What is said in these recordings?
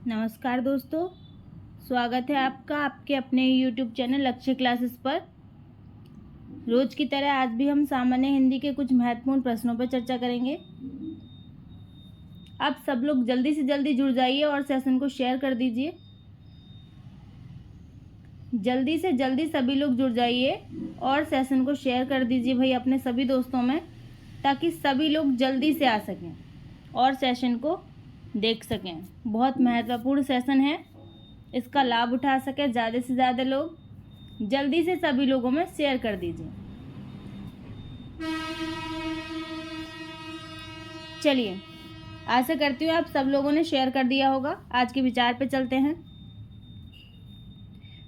नमस्कार दोस्तों, स्वागत है आपका आपके अपने YouTube चैनल लक्ष्य क्लासेस पर। रोज की तरह आज भी हम सामान्य हिंदी के कुछ महत्वपूर्ण प्रश्नों पर चर्चा करेंगे। आप सब लोग जल्दी से जल्दी जुड़ जाइए और सेशन को शेयर कर दीजिए। जल्दी से जल्दी सभी लोग जुड़ जाइए और सेशन को शेयर कर दीजिए भाई अपने सभी दोस्तों में, ताकि सभी लोग जल्दी से आ सकें और सेशन को देख सकें। बहुत महत्वपूर्ण सेशन है, इसका लाभ उठा सकें ज़्यादा से ज़्यादा लोग। जल्दी से सभी लोगों में शेयर कर दीजिए। चलिए, आशा करती हूँ आप सब लोगों ने शेयर कर दिया होगा। आज के विचार पे चलते हैं।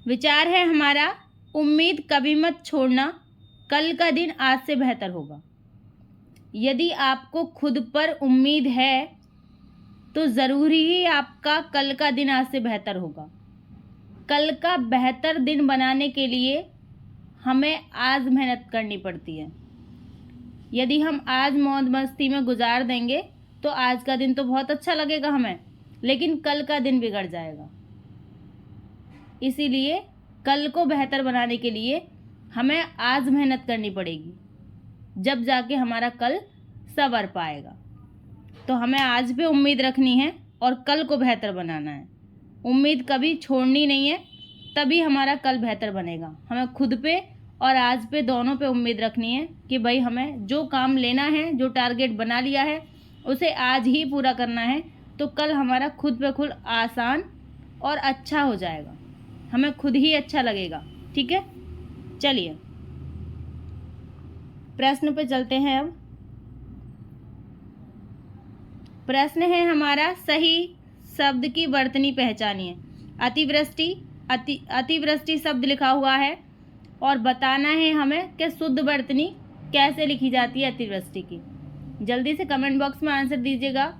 विचार है हमारा, उम्मीद कभी मत छोड़ना, कल का दिन आज से बेहतर होगा। यदि आपको खुद पर उम्मीद है तो ज़रूरी ही आपका कल का दिन आज से बेहतर होगा। कल का बेहतर दिन बनाने के लिए हमें आज मेहनत करनी पड़ती है। यदि हम आज मौज मस्ती में गुजार देंगे तो आज का दिन तो बहुत अच्छा लगेगा हमें, लेकिन कल का दिन बिगड़ जाएगा। इसीलिए कल को बेहतर बनाने के लिए हमें आज मेहनत करनी पड़ेगी, जब जाके हमारा कल संवर पाएगा। तो हमें आज पे उम्मीद रखनी है और कल को बेहतर बनाना है। उम्मीद कभी छोड़नी नहीं है, तभी हमारा कल बेहतर बनेगा। हमें खुद पे और आज पे दोनों पे उम्मीद रखनी है कि भाई हमें जो काम लेना है, जो टारगेट बना लिया है, उसे आज ही पूरा करना है। तो कल हमारा खुद पे खुद आसान और अच्छा हो जाएगा, हमें खुद ही अच्छा लगेगा। ठीक है, चलिए प्रश्न पे चलते हैं। अब प्रश्न है हमारा, सही शब्द की वर्तनी पहचानिए। अतिवृष्टि, अतिवृष्टि शब्द लिखा हुआ है और बताना है हमें कि शुद्ध वर्तनी कैसे लिखी जाती है अतिवृष्टि की। जल्दी से कमेंट बॉक्स में आंसर दीजिएगा।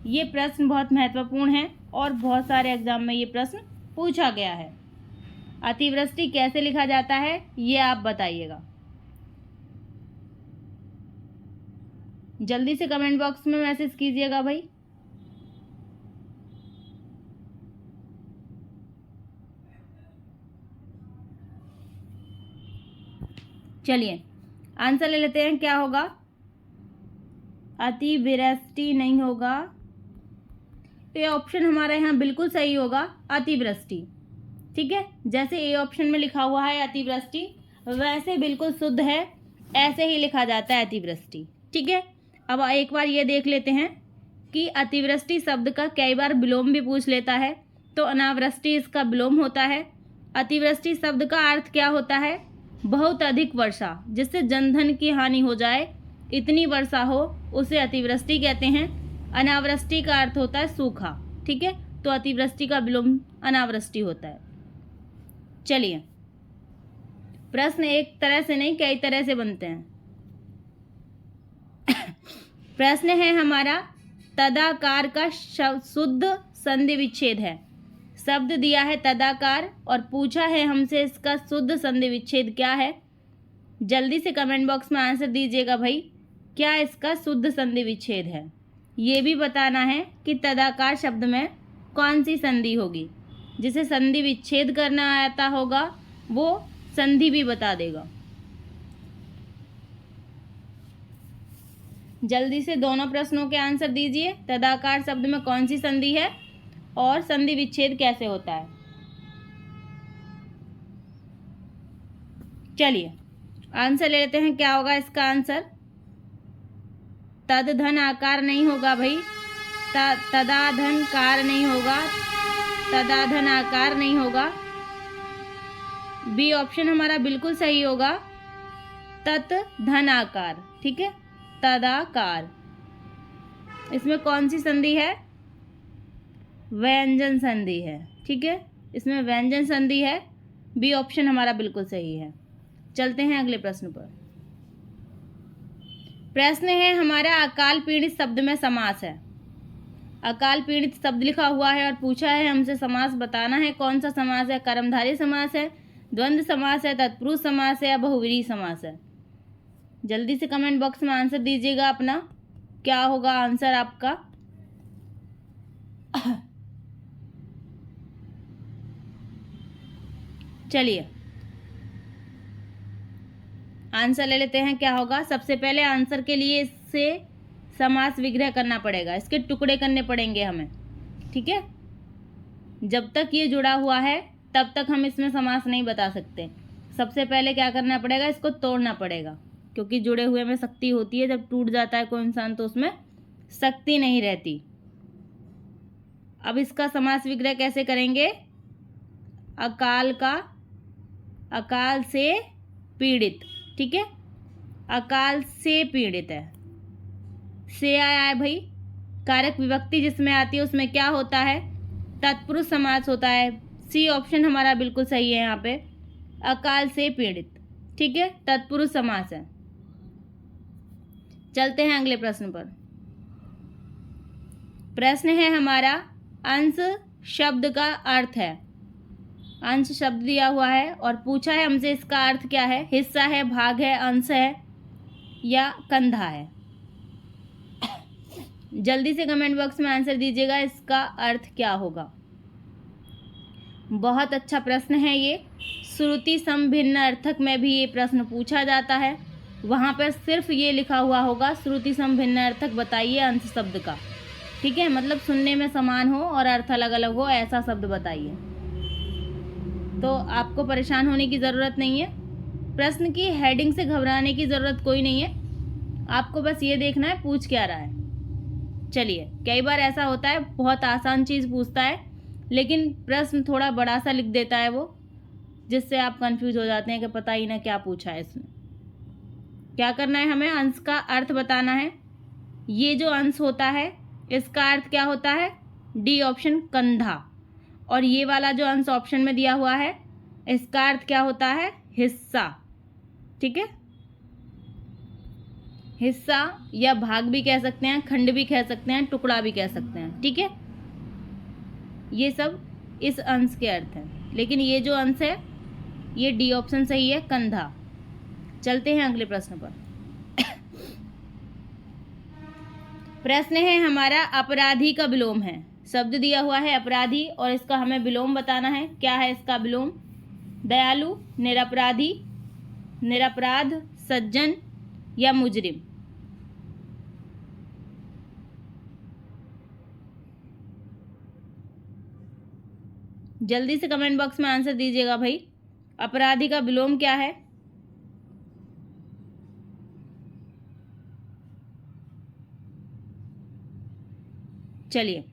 ये प्रश्न बहुत महत्वपूर्ण है और बहुत सारे एग्जाम में ये प्रश्न पूछा गया है। अतिवृष्टि कैसे लिखा जाता है ये आप बताइएगा। जल्दी से कमेंट बॉक्स में मैसेज कीजिएगा भाई। चलिए आंसर ले लेते हैं, क्या होगा। अतिवृष्टि नहीं होगा, ये ऑप्शन हमारा यहाँ बिल्कुल सही होगा, अतिवृष्टि। ठीक है, जैसे ए ऑप्शन में लिखा हुआ है अतिवृष्टि, वैसे बिल्कुल शुद्ध है, ऐसे ही लिखा जाता है अतिवृष्टि। ठीक है, अब एक बार ये देख लेते हैं कि अतिवृष्टि शब्द का कई बार विलोम भी पूछ लेता है, तो अनावृष्टि इसका विलोम होता है। अतिवृष्टि शब्द का अर्थ क्या होता है, बहुत अधिक वर्षा, जिससे जनधन की हानि हो जाए, इतनी वर्षा हो, उसे अतिवृष्टि कहते हैं। अनावृष्टि का अर्थ होता है सूखा। ठीक है, तो अतिवृष्टि का विलोम अनावृष्टि होता है। चलिए, प्रश्न एक तरह से नहीं कई तरह से बनते हैं। प्रश्न है हमारा, तदाकार का शुद्ध संधि विच्छेद है। शब्द दिया है तदाकार और पूछा है हमसे इसका शुद्ध संधि विच्छेद क्या है। जल्दी से कमेंट बॉक्स में आंसर दीजिएगा भाई, क्या इसका शुद्ध संधि विच्छेद है। ये भी बताना है कि तदाकार शब्द में कौन सी संधि होगी। जिसे संधि विच्छेद करना आता होगा वो संधि भी बता देगा। जल्दी से दोनों प्रश्नों के आंसर दीजिए। तदाकार शब्द में कौन सी संधि है और संधि विच्छेद कैसे होता है। चलिए आंसर ले लेते हैं, क्या होगा इसका आंसर। तद धन आकार नहीं होगा भाई, तदाधन कार नहीं होगा, तदाधन आकार नहीं होगा। बी ऑप्शन हमारा बिल्कुल सही होगा, तत् धन आकार। ठीक है, तदाकार। इसमें कौन सी संधि है, व्यंजन संधि है। ठीक है, इसमें व्यंजन संधि है। बी ऑप्शन हमारा बिल्कुल सही है। चलते हैं अगले प्रश्न पर। प्रश्न है हमारा, अकाल पीड़ित शब्द में समास है। अकाल पीड़ित शब्द लिखा हुआ है और पूछा है हमसे समास बताना है। कौन सा समास है, कर्मधारय समास है, द्वंद्व समास है, तत्पुरुष समास है या बहुव्रीहि समास है। जल्दी से कमेंट बॉक्स में आंसर दीजिएगा अपना, क्या होगा आंसर आपका। चलिए आंसर ले लेते हैं। क्या होगा? सबसे पहले आंसर के लिए इससे समास विग्रह करना पड़ेगा, इसके टुकड़े करने पड़ेंगे हमें, ठीक है। जब तक ये जुड़ा हुआ है तब तक हम इसमें समास नहीं बता सकते। सबसे पहले क्या करना पड़ेगा? इसको तोड़ना पड़ेगा, क्योंकि जुड़े हुए में शक्ति होती है, जब टूट जाता है कोई इंसान तो उसमें शक्ति नहीं रहती। अब इसका समास विग्रह कैसे करेंगे? अकाल का अकाल से पीड़ित, ठीक है। अकाल से पीड़ित है, से आया है भाई, कारक विभक्ति जिसमें आती है उसमें क्या होता है? तत्पुरुष समास होता है। सी ऑप्शन हमारा बिल्कुल सही है यहाँ पे, अकाल से पीड़ित, ठीक है, तत्पुरुष समास है। चलते हैं अगले प्रश्न पर। प्रश्न है हमारा अंश शब्द का अर्थ है। अंश शब्द दिया हुआ है और पूछा है हमसे इसका अर्थ क्या है? हिस्सा है, भाग है, अंश है या कंधा है? जल्दी से कमेंट बॉक्स में आंसर दीजिएगा, इसका अर्थ क्या होगा। बहुत अच्छा प्रश्न है ये। श्रुति समभिन्न अर्थक में भी ये प्रश्न पूछा जाता है। वहाँ पर सिर्फ ये लिखा हुआ होगा श्रुति समभिन्न अर्थक बताइए अंश शब्द का, ठीक है। मतलब सुनने में समान हो और अर्थ अलग अलग हो, ऐसा शब्द बताइए। तो आपको परेशान होने की ज़रूरत नहीं है, प्रश्न की हेडिंग से घबराने की ज़रूरत कोई नहीं है। आपको बस ये देखना है पूछ क्या रहा है। चलिए, कई बार ऐसा होता है बहुत आसान चीज़ पूछता है लेकिन प्रश्न थोड़ा बड़ा सा लिख देता है वो, जिससे आप कंफ्यूज हो जाते हैं कि पता ही ना क्या पूछा है इसने। क्या करना है हमें? अंश का अर्थ बताना है। ये जो अंश होता है इसका अर्थ क्या होता है? डी ऑप्शन, कंधा। और ये वाला जो अंश ऑप्शन में दिया हुआ है इसका अर्थ क्या होता है? हिस्सा, ठीक है। हिस्सा या भाग भी कह सकते हैं, खंड भी कह सकते हैं, टुकड़ा भी कह सकते हैं, ठीक है। ये सब इस अंश के अर्थ हैं, लेकिन ये जो अंश है ये डी ऑप्शन सही है, कंधा। चलते हैं अगले प्रश्न पर। प्रश्न है हमारा अपराधी का विलोम है। शब्द दिया हुआ है अपराधी और इसका हमें विलोम बताना है। क्या है इसका विलोम? दयालु, निरपराधी, निरपराध, सज्जन या मुजरिम? जल्दी से कमेंट बॉक्स में आंसर दीजिएगा भाई, अपराधी का विलोम क्या है? चलिए,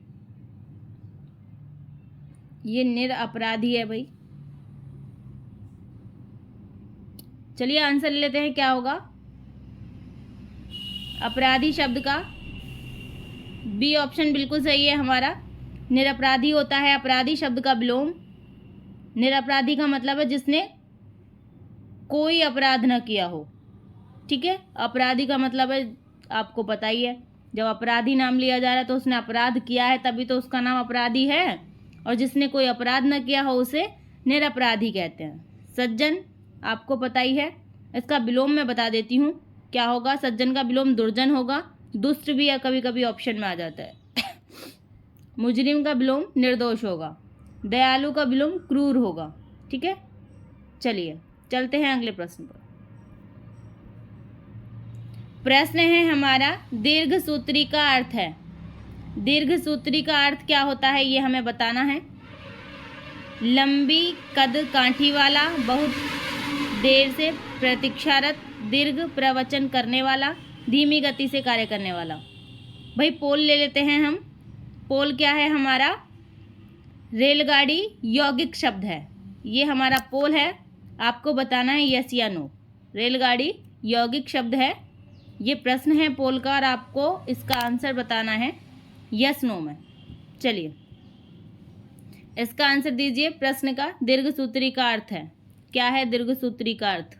ये निरपराधी है भाई। चलिए आंसर ले लेते हैं, क्या होगा अपराधी शब्द का? बी ऑप्शन बिल्कुल सही है हमारा, निरपराधी होता है अपराधी शब्द का विलोम। निरपराधी का मतलब है जिसने कोई अपराध न किया हो, ठीक है। अपराधी का मतलब है आपको पता ही है, जब अपराधी नाम लिया जा रहा है तो उसने अपराध किया है तभी तो उसका नाम अपराधी है, और जिसने कोई अपराध न किया हो उसे निरपराधी कहते हैं। सज्जन आपको पता ही है, इसका विलोम मैं बता देती हूँ क्या होगा। सज्जन का विलोम दुर्जन होगा, दुष्ट भी या कभी कभी ऑप्शन में आ जाता है। मुजरिम का विलोम निर्दोष होगा, दयालु का विलोम क्रूर होगा, ठीक है। चलिए चलते हैं अगले प्रश्न पर। प्रश्न है हमारा दीर्घ सूत्री का अर्थ है। दीर्घ सूत्री का अर्थ क्या होता है ये हमें बताना है। लंबी कद काठी वाला, बहुत देर से प्रतीक्षारत, दीर्घ प्रवचन करने वाला, धीमी गति से कार्य करने वाला। भाई पोल ले लेते हैं हम। पोल क्या है हमारा? रेलगाड़ी यौगिक शब्द है, ये हमारा पोल है। आपको बताना है यस या नो। रेलगाड़ी यौगिक शब्द है, ये प्रश्न है पोल का और आपको इसका आंसर बताना है यस नो में। चलिए इसका आंसर दीजिए प्रश्न का। दीर्घ सूत्री का अर्थ है, क्या है दीर्घ सूत्री का अर्थ?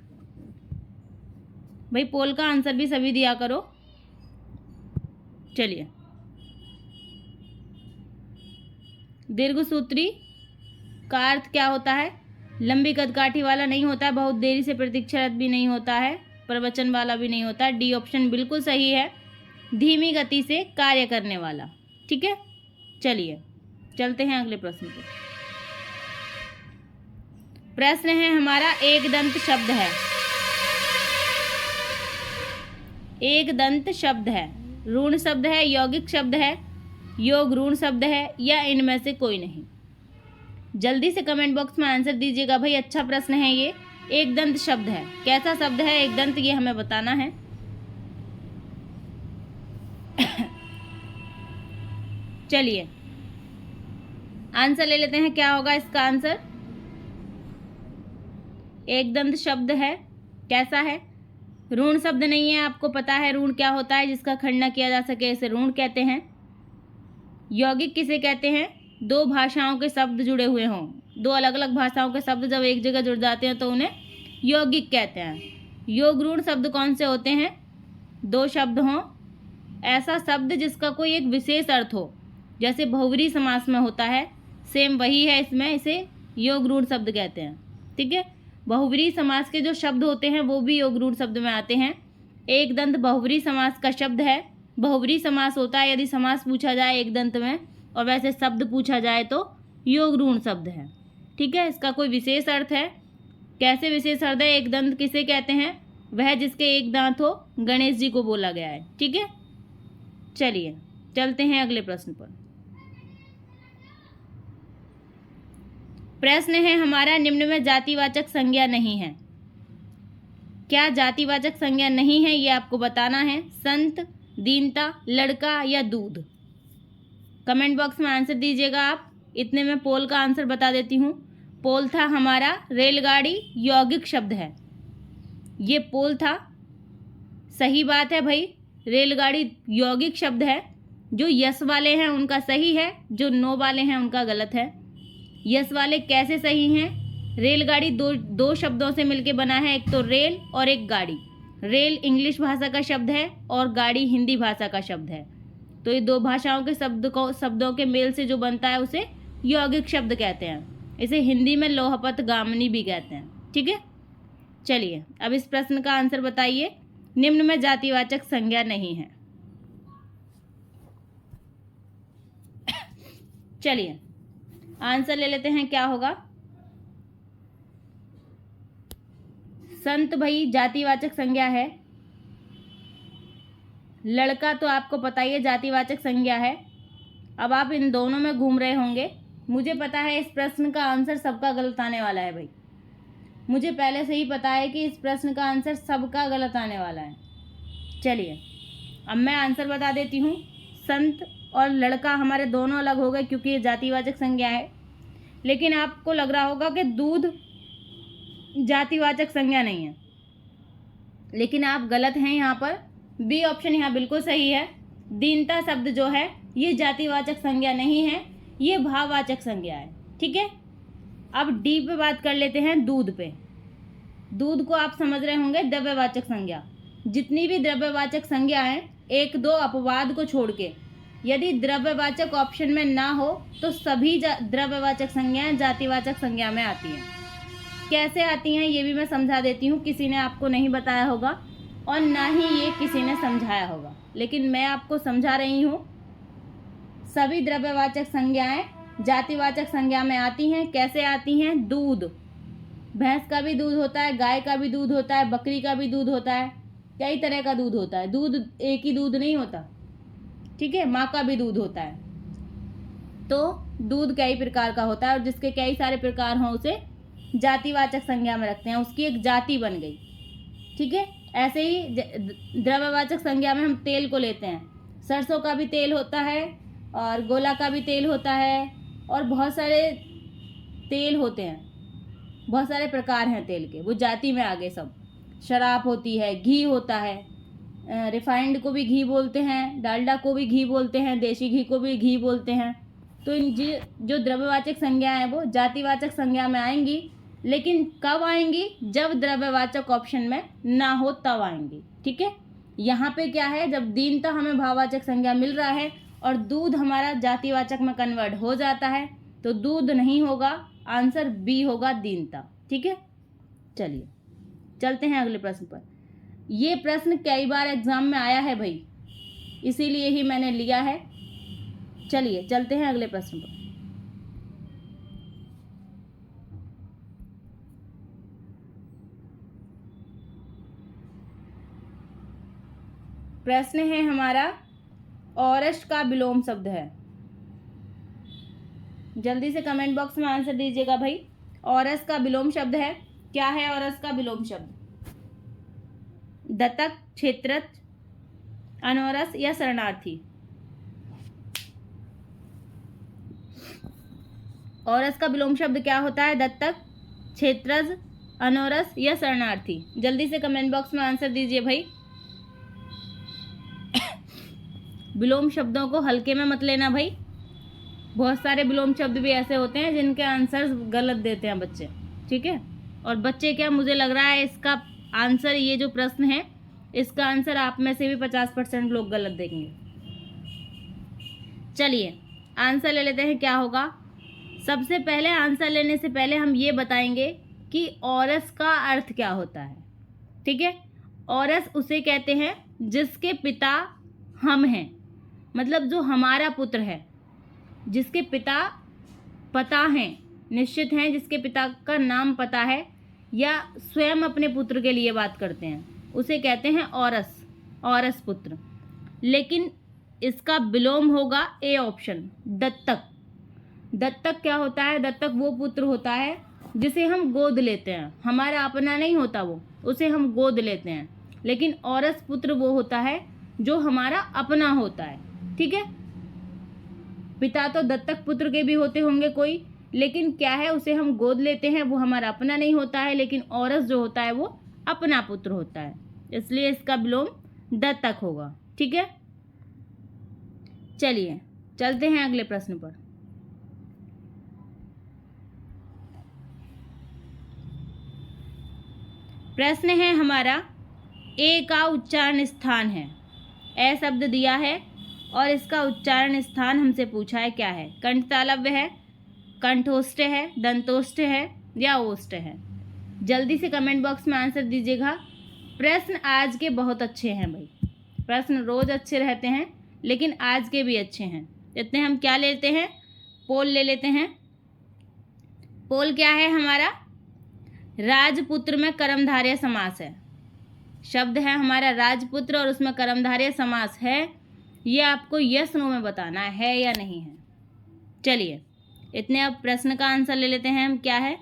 भाई पोल का आंसर भी सभी दिया करो। चलिए, दीर्घ सूत्री का अर्थ क्या होता है? लंबी कदकाठी वाला नहीं होता है, बहुत देरी से प्रतीक्षारत भी नहीं होता है, प्रवचन वाला भी नहीं होता है। डी ऑप्शन बिल्कुल सही है, धीमी गति से कार्य करने वाला, ठीक है। चलिए चलते हैं अगले प्रश्न पर। प्रश्न है हमारा, एक दंत शब्द है, एक दंत शब्द है, ऋण शब्द है, यौगिक शब्द है, योग ऋण शब्द है, या इनमें से कोई नहीं। जल्दी से कमेंट बॉक्स में आंसर दीजिएगा भाई। अच्छा प्रश्न है ये। एक दंत शब्द है, कैसा शब्द है एक दंत, ये हमें बताना है। चलिए आंसर ले लेते हैं, क्या होगा इसका आंसर। एक दंत शब्द है, कैसा है, ऋण शब्द नहीं है, आपको पता है ऋण क्या होता है, जिसका खंड न किया जा सके इसे ऋण कहते हैं। यौगिक किसे कहते हैं, दो भाषाओं के शब्द जुड़े हुए हों, दो अलग अलग भाषाओं के शब्द जब एक जगह जुड़ जाते हैं तो उन्हें यौगिक कहते हैं। योग ऋण शब्द कौन से होते हैं, दो शब्द हों, ऐसा शब्द जिसका कोई एक विशेष अर्थ हो, जैसे बहुव्रीहि समास में होता है, सेम वही है इसमें, इसे योग ऋण शब्द कहते हैं। ठीक है, बहुव्रीहि समास के जो शब्द होते हैं वो भी योग ऋण शब्द में आते हैं। एक दंत बहुव्रीहि समास का शब्द है। बहुव्रीहि समास होता है यदि समास पूछा जाए एक दंत में, और वैसे शब्द पूछा जाए तो योग ऋण शब्द है। ठीक है, इसका कोई विशेष अर्थ है। कैसे विशेष अर्थ है, एक दंत किसे कहते हैं, वह जिसके एक दांत हो, गणेश जी को बोला गया है। ठीक है, चलिए चलते हैं अगले प्रश्न पर। प्रश्न है हमारा, निम्न में जातिवाचक संज्ञा नहीं है। क्या जातिवाचक संज्ञा नहीं है, ये आपको बताना है। संत, दीनता, लड़का या दूध। कमेंट बॉक्स में आंसर दीजिएगा आप। इतने में पोल का आंसर बता देती हूँ। पोल था हमारा, रेलगाड़ी यौगिक शब्द है, ये पोल था। सही बात है भाई, रेलगाड़ी यौगिक शब्द है। जो यस वाले हैं उनका सही है, जो नो वाले हैं उनका गलत है। यस वाले कैसे सही हैं, रेलगाड़ी दो शब्दों से मिलके बना है, एक तो रेल और एक गाड़ी। रेल इंग्लिश भाषा का शब्द है और गाड़ी हिंदी भाषा का शब्द है, तो ये दो भाषाओं के शब्दों के मेल से जो बनता है उसे यौगिक शब्द कहते हैं। इसे हिंदी में लोहपत गामिनी भी कहते हैं। ठीक है, चलिए अब इस प्रश्न का आंसर बताइए। निम्न में जातिवाचक संज्ञा नहीं है। चलिए आंसर ले लेते हैं, क्या होगा। संत भाई जातिवाचक संज्ञा है। लड़का तो आपको पता ही है जातिवाचक संज्ञा है। अब आप इन दोनों में घूम रहे होंगे। मुझे पता है इस प्रश्न का आंसर सबका गलत आने वाला है भाई, मुझे पहले से ही पता है कि इस प्रश्न का आंसर सबका गलत आने वाला है। चलिए अब मैं आंसर बता देती हूँ। संत और लड़का हमारे दोनों अलग हो गए क्योंकि ये जातिवाचक संज्ञा है। लेकिन आपको लग रहा होगा कि दूध जातिवाचक संज्ञा नहीं है, लेकिन आप गलत हैं। यहाँ पर बी ऑप्शन यहाँ बिल्कुल सही है। दीनता शब्द जो है ये जातिवाचक संज्ञा नहीं है, ये भाववाचक संज्ञा है। ठीक है, अब डी पे बात कर लेते हैं, दूध पे। दूध को आप समझ रहे होंगे द्रव्यवाचक संज्ञा। जितनी भी द्रव्यवाचक संज्ञा है, एक दो अपवाद को छोड़ के, यदि द्रव्यवाचक ऑप्शन में ना हो तो सभी द्रव्यवाचक संज्ञाएं जातिवाचक संज्ञा में आती हैं। कैसे आती हैं ये भी मैं समझा देती हूँ। किसी ने आपको नहीं बताया होगा और ना ही ये किसी ने समझाया होगा, लेकिन मैं आपको समझा रही हूँ। सभी द्रव्यवाचक संज्ञाएं जातिवाचक संज्ञा में आती हैं। कैसे आती हैं, दूध, भैंस का भी दूध होता है, गाय का भी दूध होता है, बकरी का भी दूध होता है, कई तरह का दूध होता है। दूध एक ही दूध नहीं होता। ठीक है, माँ का भी दूध होता है। तो दूध कई प्रकार का होता है और जिसके कई सारे प्रकार हों उसे जातिवाचक संज्ञा में रखते हैं, उसकी एक जाति बन गई। ठीक है, ऐसे ही द्रव्यवाचक संज्ञा में हम तेल को लेते हैं। सरसों का भी तेल होता है और गोला का भी तेल होता है और बहुत सारे तेल होते हैं, बहुत सारे प्रकार हैं तेल के, वो जाति में आ गए सब। शराब होती है, घी होता है, रिफाइंड को भी घी बोलते हैं, डालडा को भी घी बोलते हैं, देसी घी को भी घी बोलते हैं। तो इन जो द्रव्यवाचक संज्ञा है वो जातिवाचक संज्ञा में आएंगी, लेकिन कब आएंगी, जब द्रव्यवाचक ऑप्शन में ना हो तब आएंगी। ठीक है, यहाँ पे क्या है, जब दीनता हमें भाववाचक संज्ञा मिल रहा है और दूध हमारा जातिवाचक में कन्वर्ट हो जाता है, तो दूध नहीं होगा, आंसर बी होगा, दीनता। ठीक है, चलिए चलते हैं अगले प्रश्न पर। ये प्रश्न कई बार एग्जाम में आया है भाई, इसीलिए ही मैंने लिया है। चलिए चलते हैं अगले प्रश्न पर। प्रश्न है हमारा औरस का विलोम शब्द है। जल्दी से कमेंट बॉक्स में आंसर दीजिएगा भाई। औरस का विलोम शब्द है, क्या है औरस का विलोम शब्द? दत्तक, क्षेत्रज, अनौरस या शरणार्थी? औरस का विलोम शब्द क्या होता है? दत्तक, क्षेत्रज, अनौरस या शरणार्थी? जल्दी से कमेंट बॉक्स में आंसर दीजिए भाई। विलोम शब्दों को हल्के में मत लेना भाई। बहुत सारे विलोम शब्द भी ऐसे होते हैं जिनके आंसर गलत देते हैं बच्चे, ठीक है। और बच्चे क्या, मुझे लग रहा है इसका आंसर, ये जो प्रश्न है इसका आंसर आप में से भी 50% लोग गलत देंगे। चलिए आंसर ले लेते हैं, क्या होगा। सबसे पहले आंसर लेने से पहले हम ये बताएंगे कि औरस का अर्थ क्या होता है, ठीक है। औरस उसे कहते हैं जिसके पिता हम हैं, मतलब जो हमारा पुत्र है, जिसके पिता पता हैं, निश्चित हैं, जिसके पिता का नाम पता है या स्वयं अपने पुत्र के लिए बात करते हैं, उसे कहते हैं औरस, औरस पुत्र। लेकिन इसका विलोम होगा ए ऑप्शन, दत्तक। दत्तक क्या होता है? दत्तक वो पुत्र होता है जिसे हम गोद लेते हैं, हमारा अपना नहीं होता वो, उसे हम गोद लेते हैं। लेकिन औरस पुत्र वो होता है जो हमारा अपना होता है, ठीक है। पिता तो दत्तक पुत्र के भी होते होंगे कोई, लेकिन क्या है, उसे हम गोद लेते हैं, वो हमारा अपना नहीं होता है। लेकिन औरस जो होता है वो अपना पुत्र होता है, इसलिए इसका विलोम दत्तक होगा, ठीक है। चलिए चलते हैं अगले प्रश्न पर। प्रश्न है हमारा, ए का उच्चारण स्थान है। ए शब्द दिया है और इसका उच्चारण स्थान हमसे पूछा है, क्या है? कंठ तालव्य है, कंठोष्ठ है, दंतोष्ठ है या ओष्ठ है? जल्दी से कमेंट बॉक्स में आंसर दीजिएगा। प्रश्न आज के बहुत अच्छे हैं भाई, प्रश्न रोज अच्छे रहते हैं लेकिन आज के भी अच्छे हैं। इतने हम क्या लेते हैं, पोल ले लेते हैं। पोल क्या है हमारा? राजपुत्र में कर्मधारय समास है, शब्द है हमारा राजपुत्र और उसमें कर्मधारय समास है। ये आपको यस नो में बताना है या नहीं है। चलिए इतने, अब प्रश्न का आंसर ले लेते हैं हम। क्या है?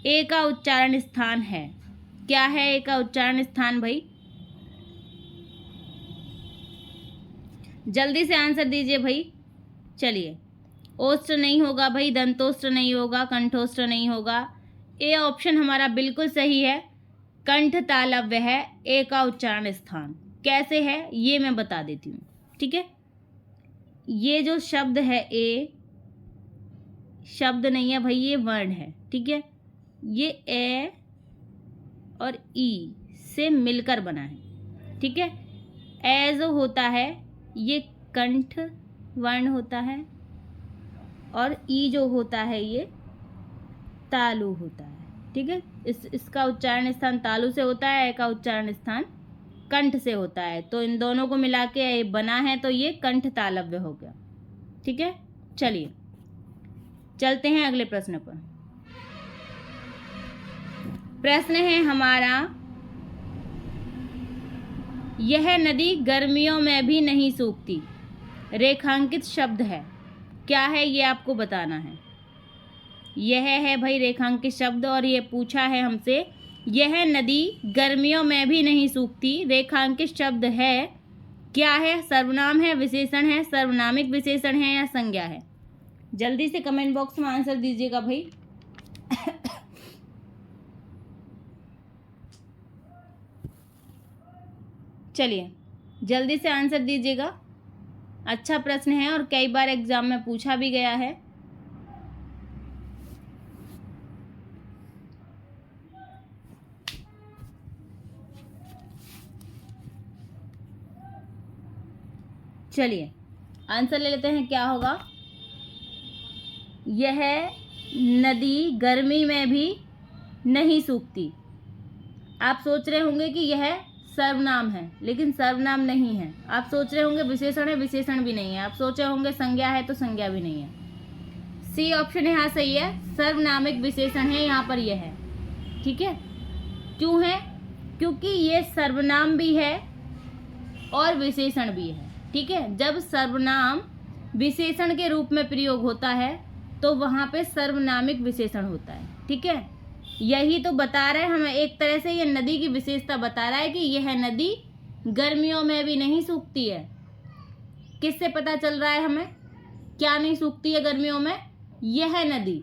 ए का उच्चारण स्थान है। क्या है ए का उच्चारण स्थान भाई? जल्दी से आंसर दीजिए भाई। चलिए, ओष्ठ नहीं होगा भाई, दंतोष्ठ नहीं होगा, कंठोष्ठ नहीं होगा। ए ऑप्शन हमारा बिल्कुल सही है, कंठ तालव्य है ए का उच्चारण स्थान। कैसे है ये मैं बता देती हूँ, ठीक है। ये जो शब्द है, ए शब्द नहीं है भाई, ये वर्ण है, ठीक है। ये ए और ई से मिलकर बना है, ठीक है। ए जो होता है ये कंठ वर्ण होता है और ई जो होता है ये तालु होता है, ठीक है। इसका उच्चारण स्थान तालु से होता है, ए का उच्चारण स्थान कंठ से होता है। तो इन दोनों को मिला के बना है तो ये कंठ तालव्य हो गया, ठीक है। चलिए चलते हैं अगले प्रश्न पर। प्रश्न है हमारा, यह नदी गर्मियों में भी नहीं सूखती। रेखांकित शब्द है, क्या है ये आपको बताना है। यह है भाई रेखांकित शब्द और ये पूछा है हमसे, यह नदी गर्मियों में भी नहीं सूखती। रेखांकित शब्द है, क्या है? सर्वनाम है, विशेषण है, सर्वनामिक विशेषण है या संज्ञा है? जल्दी से कमेंट बॉक्स में आंसर दीजिएगा भाई। चलिए जल्दी से आंसर दीजिएगा। अच्छा प्रश्न है और कई बार एग्जाम में पूछा भी गया है। चलिए आंसर ले लेते हैं, क्या होगा। यह नदी गर्मी में भी नहीं सूखती। आप सोच रहे होंगे कि यह सर्वनाम है, लेकिन सर्वनाम नहीं है। आप सोच रहे होंगे विशेषण है, विशेषण भी नहीं है। आप सोच रहे होंगे संज्ञा है, तो संज्ञा भी नहीं है। सी ऑप्शन यहाँ सही है, सर्वनामिक विशेषण है, यहाँ पर यह है, ठीक है। क्यों है? क्योंकि ये सर्वनाम भी है और विशेषण भी है। ठीक है, जब सर्वनाम विशेषण के रूप में प्रयोग होता है तो वहाँ पे सर्वनामिक विशेषण होता है। ठीक है, यही तो बता रहा है हमें, एक तरह से ये नदी की विशेषता बता रहा है कि यह नदी गर्मियों में भी नहीं सूखती है। किससे पता चल रहा है हमें क्या नहीं सूखती है गर्मियों में? यह नदी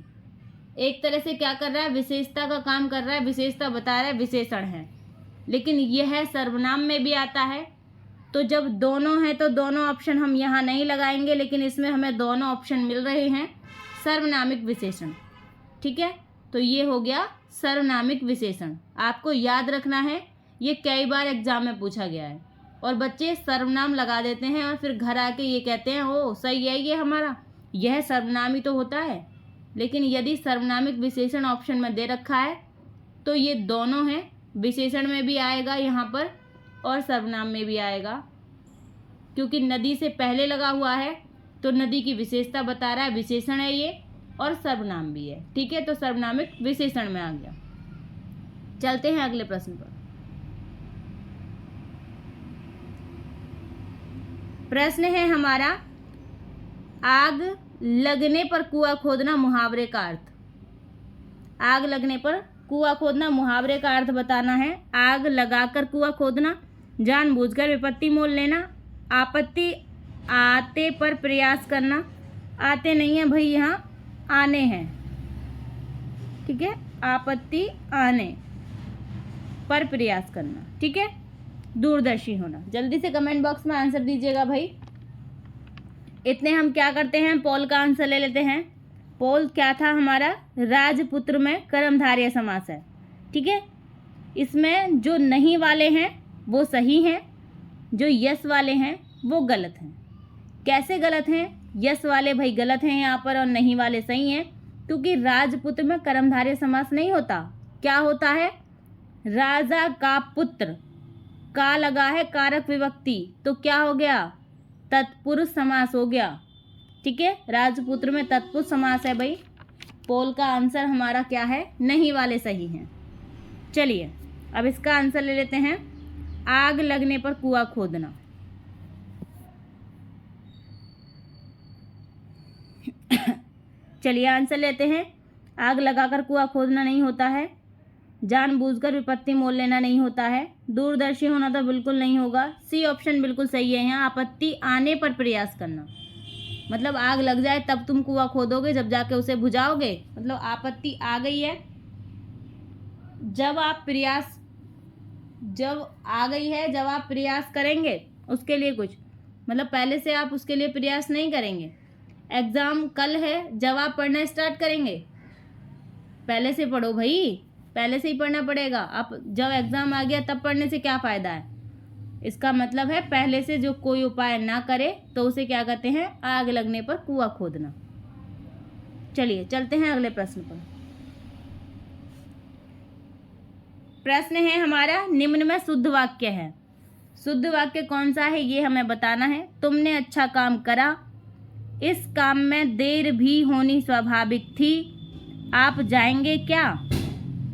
एक तरह से क्या कर रहा है, विशेषता का काम कर रहा है, विशेषता बता रहा है, विशेषण है। लेकिन यह सर्वनाम में भी आता है, तो जब दोनों हैं तो दोनों ऑप्शन हम यहाँ नहीं लगाएंगे, लेकिन इसमें हमें दोनों ऑप्शन मिल रहे हैं सर्वनामिक विशेषण। ठीक है, तो ये हो गया सर्वनामिक विशेषण। आपको याद रखना है, ये कई बार एग्जाम में पूछा गया है और बच्चे सर्वनाम लगा देते हैं और फिर घर आके ये कहते हैं ओ सही है, ये हमारा यह सर्वनाम ही तो होता है। लेकिन यदि सर्वनामिक विशेषण ऑप्शन में दे रखा है तो ये दोनों हैं, विशेषण में भी आएगा यहाँ पर और सर्वनाम में भी आएगा, क्योंकि नदी से पहले लगा हुआ है तो नदी की विशेषता बता रहा है, विशेषण है ये और सर्वनाम भी है। ठीक है, तो सर्वनामिक विशेषण में आ गया। चलते हैं अगले प्रश्न पर। प्रश्न है हमारा, आग लगने पर कुआं खोदना मुहावरे का अर्थ। आग लगने पर कुआं खोदना मुहावरे का अर्थ बताना है। आग लगाकर कुआं खोदना, जानबूझकर विपत्ति मोल लेना, आपत्ति आते पर प्रयास करना। आते नहीं है भाई, यहाँ आने हैं। ठीक है, आपत्ति आने पर प्रयास करना। ठीक है, दूरदर्शी होना। जल्दी से कमेंट बॉक्स में आंसर दीजिएगा भाई। इतने हम क्या करते हैं, पोल का आंसर ले लेते हैं। पोल क्या था हमारा, राजपुत्र में कर्मधारय समास है। ठीक है, इसमें जो नहीं वाले हैं वो सही हैं, जो यस वाले हैं वो गलत हैं। कैसे गलत हैं? यस वाले भाई गलत हैं यहाँ पर और नहीं वाले सही हैं, क्योंकि राजपुत्र में कर्मधारय समास नहीं होता। क्या होता है? राजा का पुत्र, का लगा है कारक विभक्ति, तो क्या हो गया? तत्पुरुष समास हो गया। ठीक है, राजपुत्र में तत्पुरुष समास है भाई। पोल का आंसर हमारा क्या है? नहीं वाले सही हैं। चलिए अब इसका आंसर ले लेते हैं। आग लगने पर कुआं खोदना। चलिए आंसर लेते हैं। आग लगाकर कुआं खोदना नहीं होता है, जानबूझकर विपत्ति मोल लेना नहीं होता है, दूरदर्शी होना तो बिल्कुल नहीं होगा। सी ऑप्शन बिल्कुल सही है। यहाँ आपत्ति आने पर प्रयास करना, मतलब आग लग जाए तब तुम कुआं खोदोगे, जब जाके उसे बुझाओगे, मतलब आपत्ति आ गई है जब आप प्रयास करेंगे उसके लिए कुछ, मतलब पहले से आप उसके लिए प्रयास नहीं करेंगे। एग्ज़ाम कल है, जब आप पढ़ना स्टार्ट करेंगे, पहले से पढ़ो भाई, पहले से ही पढ़ना पड़ेगा। आप जब एग्ज़ाम आ गया तब पढ़ने से क्या फ़ायदा है? इसका मतलब है पहले से जो कोई उपाय ना करे तो उसे क्या कहते हैं? आग लगने पर कुआं खोदना। चलिए चलते हैं अगले प्रश्न पर। प्रश्न है हमारा, निम्न में शुद्ध वाक्य है। शुद्ध वाक्य कौन सा है ये हमें बताना है। तुमने अच्छा काम करा, इस काम में देर भी होनी स्वाभाविक थी, आप जाएंगे क्या?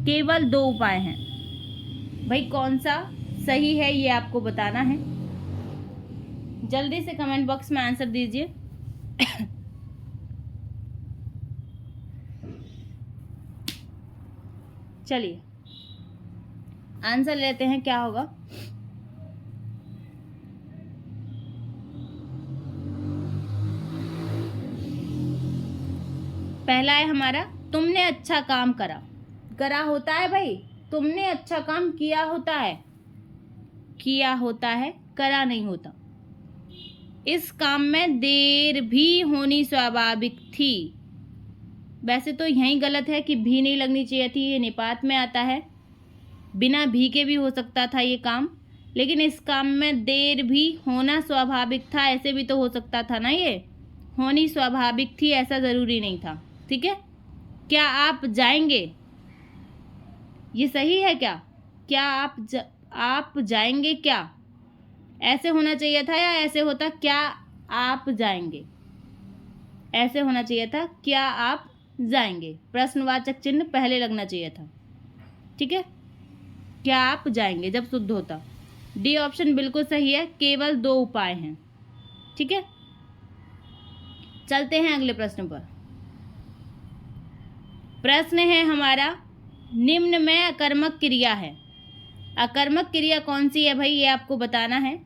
केवल 2 उपाय हैं भाई, कौन सा सही है ये आपको बताना है। जल्दी से कमेंट बॉक्स में आंसर दीजिए। चलिए आंसर लेते हैं, क्या होगा। पहला है हमारा, तुमने अच्छा काम करा। करा होता है भाई, तुमने अच्छा काम किया होता है, किया होता है, करा नहीं होता। इस काम में देर भी होनी स्वाभाविक थी। वैसे तो यही गलत है कि भी नहीं लगनी चाहिए थी, ये निपात में आता है, बिना भी के भी हो सकता था ये काम, लेकिन इस काम में देर भी होना स्वाभाविक था, ऐसे भी तो हो सकता था ना, ये होनी स्वाभाविक थी ऐसा ज़रूरी नहीं था। ठीक है, क्या आप जाएंगे, ये सही है क्या? क्या आप जाएंगे क्या? ऐसे होना चाहिए था या ऐसे होता क्या आप जाएंगे? ऐसे होना चाहिए था क्या आप जाएंगे, प्रश्नवाचक चिन्ह पहले लगना चाहिए था। ठीक है, क्या आप जाएंगे जब शुद्ध होता। डी ऑप्शन बिल्कुल सही है, केवल 2 उपाय हैं। ठीक है, चलते हैं अगले प्रश्न पर। प्रश्न है हमारा, निम्न में अकर्मक क्रिया है। अकर्मक क्रिया कौन सी है भाई, ये आपको बताना है।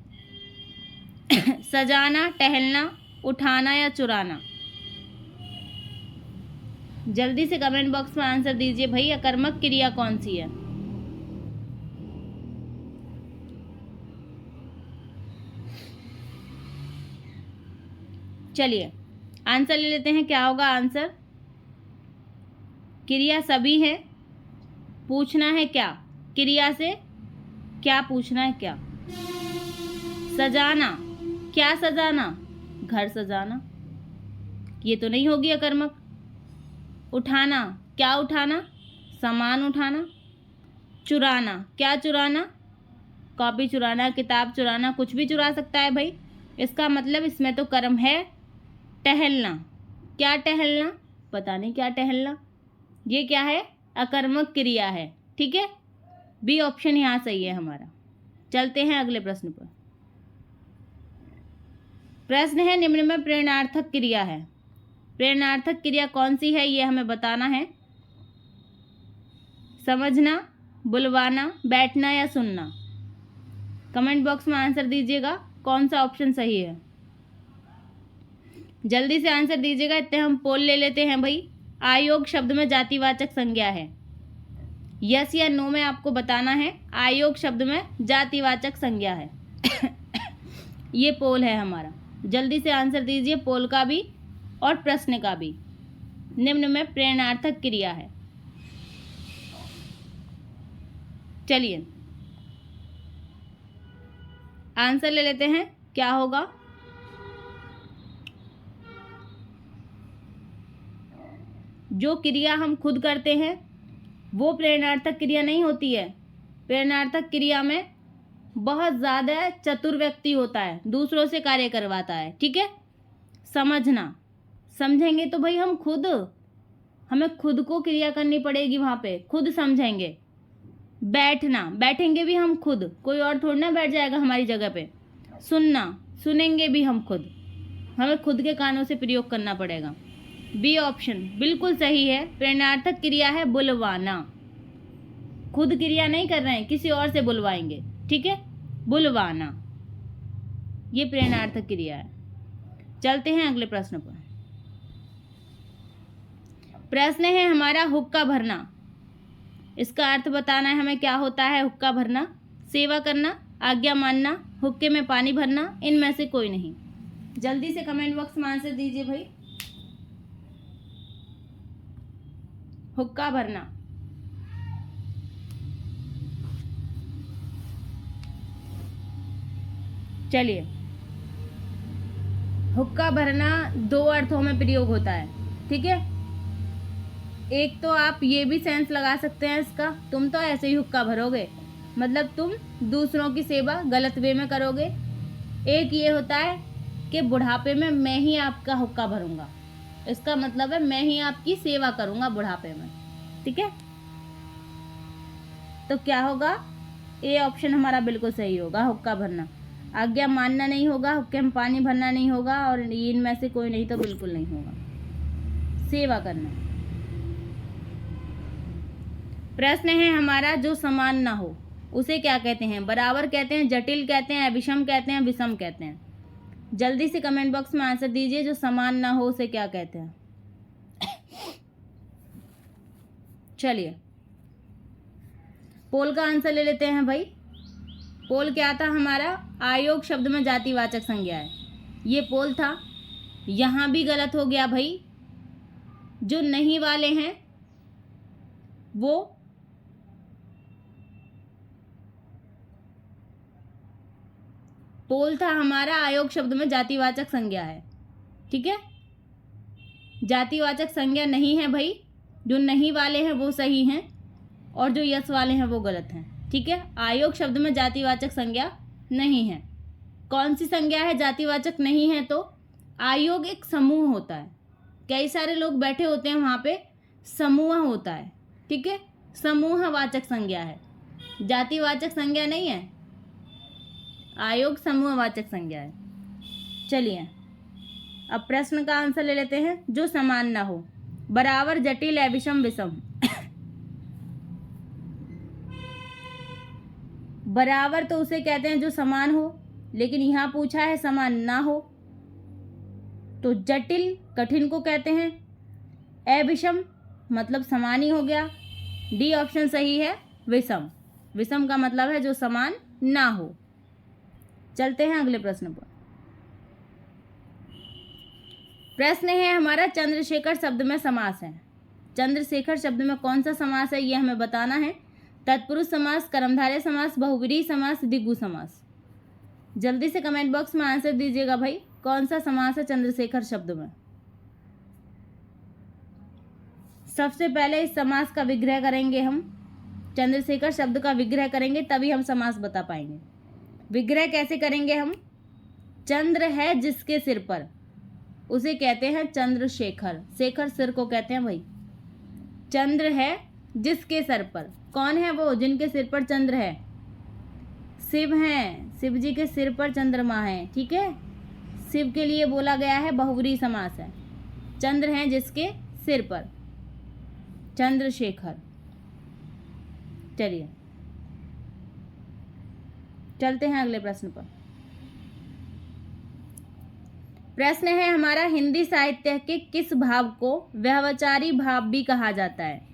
सजाना, टहलना, उठाना या चुराना। जल्दी से कमेंट बॉक्स में आंसर दीजिए भाई, अकर्मक क्रिया कौन सी है। चलिए आंसर ले लेते हैं, क्या होगा आंसर। क्रिया सभी है, पूछना है क्या, क्रिया से क्या पूछना है, क्या। सजाना, क्या सजाना, घर सजाना, ये तो नहीं होगी अकर्मक। उठाना, क्या उठाना, सामान उठाना। चुराना, क्या चुराना, कॉपी चुराना, किताब चुराना, कुछ भी चुरा सकता है भाई। इसका मतलब इसमें तो कर्म है। टहलना, क्या टहलना, पता नहीं क्या टहलना, ये क्या है, अकर्मक क्रिया है। ठीक है, बी ऑप्शन यहाँ सही है हमारा। चलते हैं अगले प्रश्न पर। प्रश्न है, निम्न में प्रेरणार्थक क्रिया है। प्रेरणार्थक क्रिया कौन सी है, ये हमें बताना है। समझना, बुलवाना, बैठना या सुनना। कमेंट बॉक्स में आंसर दीजिएगा कौन सा ऑप्शन सही है। जल्दी से आंसर दीजिएगा, इतने हम पोल ले लेते हैं भाई। आयोग शब्द में जातिवाचक संज्ञा है, यस या नो में आपको बताना है। आयोग शब्द में जातिवाचक संज्ञा है। ये पोल है हमारा, जल्दी से आंसर दीजिए, पोल का भी और प्रश्न का भी। निम्न में प्रेरणार्थक क्रिया है। चलिए आंसर ले लेते हैं, क्या होगा। जो क्रिया हम खुद करते हैं वो प्रेरणार्थक क्रिया नहीं होती है। प्रेरणार्थक क्रिया में बहुत ज़्यादा चतुर व्यक्ति होता है, दूसरों से कार्य करवाता है। ठीक है, समझना, समझेंगे तो भाई हम खुद, हमें खुद को क्रिया करनी पड़ेगी, वहाँ पे खुद समझेंगे। बैठना, बैठेंगे भी हम खुद, कोई और थोड़ी ना बैठ जाएगा हमारी जगह पे। सुनना, सुनेंगे भी हम खुद, हमें खुद के कानों से प्रयोग करना पड़ेगा। बी ऑप्शन बिल्कुल सही है, प्रेरणार्थक क्रिया है बुलवाना। खुद क्रिया नहीं कर रहे हैं, किसी और से बुलवाएंगे। ठीक है, बुलवाना ये प्रेरणार्थक क्रिया है। चलते हैं अगले प्रश्न पर। प्रश्न है हमारा, हुक्का भरना। इसका अर्थ बताना है हमें, क्या होता है हुक्का भरना। सेवा करना, आज्ञा मानना, हुक्के में पानी भरना, इनमें से कोई नहीं। जल्दी से कमेंट बॉक्स में आंसर दीजिए भाई। हुक्का भरना, चलिए हुक्का भरना 2 अर्थों में प्रयोग होता है। ठीक है, एक तो आप ये भी सेंस लगा सकते हैं इसका, तुम तो ऐसे ही हुक्का भरोगे, मतलब तुम दूसरों की सेवा गलत वे में करोगे। एक ये होता है कि बुढ़ापे में मैं ही आपका हुक्का भरूंगा, इसका मतलब है मैं ही आपकी सेवा करूंगा बुढ़ापे में। ठीक है, तो क्या होगा, ए ऑप्शन हमारा बिल्कुल सही होगा, हुक्का भरना। आज्ञा मानना नहीं होगा, हुक्के में पानी भरना नहीं होगा, और इनमें से कोई नहीं तो बिल्कुल नहीं होगा, सेवा करना। प्रश्न है हमारा, जो समान ना हो उसे क्या कहते हैं। बराबर कहते हैं, जटिल कहते हैं, अभिषम कहते हैं, विषम कहते हैं। जल्दी से कमेंट बॉक्स में आंसर दीजिए, जो समान ना हो उसे क्या कहते हैं। चलिए पोल का आंसर ले लेते हैं भाई। पोल क्या था हमारा, आयोग शब्द में जातिवाचक संज्ञा है, ये पोल था। यहाँ भी गलत हो गया भाई, जो नहीं वाले हैं वो पोल था हमारा, आयोग शब्द में जातिवाचक संज्ञा है। ठीक है, जातिवाचक संज्ञा नहीं है भाई, जो नहीं वाले हैं वो सही हैं और जो यस वाले हैं वो गलत हैं। ठीक है, आयोग शब्द में जातिवाचक संज्ञा नहीं है। कौन सी संज्ञा है जातिवाचक नहीं है, तो आयोग एक समूह होता है, कई सारे लोग बैठे होते हैं वहाँ पे, समूह होता है। ठीक है, समूहवाचक संज्ञा है, जातिवाचक संज्ञा नहीं है। आयोग समूहवाचक संज्ञा है। चलिए अब प्रश्न का आंसर ले लेते हैं। जो समान ना हो, बराबर, जटिल, अविषम, विषम। बराबर तो उसे कहते हैं जो समान हो, लेकिन यहाँ पूछा है समान ना हो, तो जटिल, कठिन को कहते हैं। अविषम मतलब समान ही हो गया। डी ऑप्शन सही है। विषम, विषम का मतलब है जो समान ना हो। चलते हैं अगले प्रश्न पर। प्रश्न है हमारा, चंद्रशेखर शब्द में समास है। चंद्रशेखर शब्द में कौन सा समास है ये हमें बताना है। तत्पुरुष समास, कर्मधारय समास, बहुव्रीहि समास, द्विगु समास। जल्दी से कमेंट बॉक्स में आंसर दीजिएगा भाई, कौन सा समास है चंद्रशेखर शब्द में। सबसे पहले इस समास का विग्रह करेंगे हम। चंद्रशेखर शब्द का विग्रह करेंगे तभी हम समास बता पाएंगे। विग्रह कैसे करेंगे हम। चंद्र है जिसके सिर पर, उसे कहते हैं चंद्रशेखर। शेखर सिर को कहते हैं भाई। चंद्र है जिसके सर पर, कौन है वो जिनके सिर पर चंद्र है। शिव हैं, शिव जी के सिर पर चंद्रमा है। ठीक है, शिव के लिए बोला गया है, बहुव्रीहि समास है। चंद्र हैं जिसके सिर पर, चंद्रशेखर। चलिए चलते हैं अगले प्रश्न पर। प्रश्न है हमारा, हिंदी साहित्य के किस भाव को व्यभिचारी भाव भी कहा जाता है।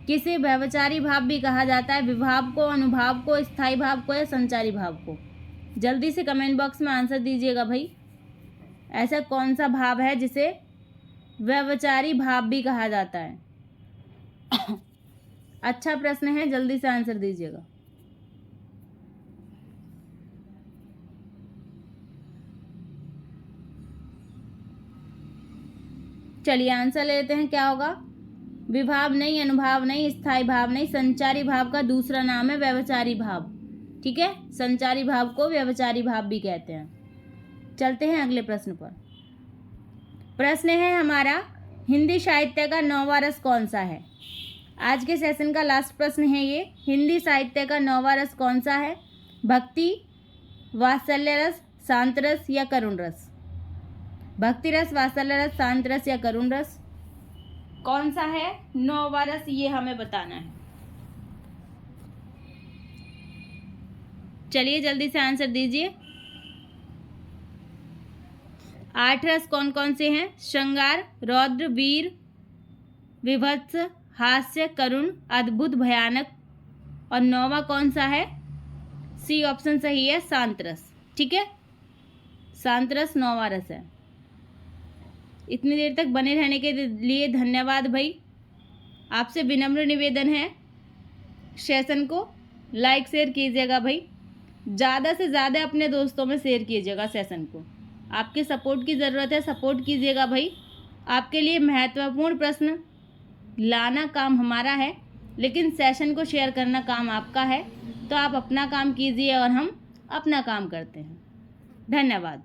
किसे व्यभिचारी भाव भी कहा जाता है। विभाव को, अनुभाव को, स्थायी भाव को या संचारी भाव को। जल्दी से कमेंट बॉक्स में आंसर दीजिएगा भाई, ऐसा कौन सा भाव है जिसे व्यभिचारी भाव भी कहा जाता है। अच्छा प्रश्न है, जल्दी से आंसर दीजिएगा। चलिए आंसर ले लेते हैं, क्या होगा। विभाव नहीं, अनुभाव नहीं, स्थायी भाव नहीं, संचारी भाव का दूसरा नाम है व्यभिचारी भाव। ठीक है, संचारी भाव को व्यभिचारी भाव भी कहते हैं। चलते हैं अगले प्रश्न पर। प्रश्न है हमारा, हिंदी साहित्य का 9वां रस कौन सा है। आज के सेशन का लास्ट प्रश्न है ये। हिंदी साहित्य का 9वां रस कौन सा है। भक्ति, वात्सल्य रस, शांत रस या करुण रस। भक्ति रस, वात्सल्य रस, शांत रस या करुण रस, कौन सा है 9वां रस, ये हमें बताना है। चलिए जल्दी से आंसर दीजिए। 8 रस कौन कौन से हैं। श्रृंगार, रौद्र, वीर, विभत्स, हास्य, करुण, अद्भुत, भयानक। और 9वां कौन सा है। सी ऑप्शन सही है, शांत रस। ठीक है, शांत रस 9वां रस है। इतनी देर तक बने रहने के लिए धन्यवाद भाई। आपसे विनम्र निवेदन है, सेशन को लाइक शेयर कीजिएगा भाई। ज़्यादा से ज़्यादा अपने दोस्तों में शेयर कीजिएगा सेशन को। आपके सपोर्ट की ज़रूरत है, सपोर्ट कीजिएगा भाई। आपके लिए महत्वपूर्ण प्रश्न लाना काम हमारा है, लेकिन सेशन को शेयर करना काम आपका है। तो आप अपना काम कीजिए और हम अपना काम करते हैं। धन्यवाद।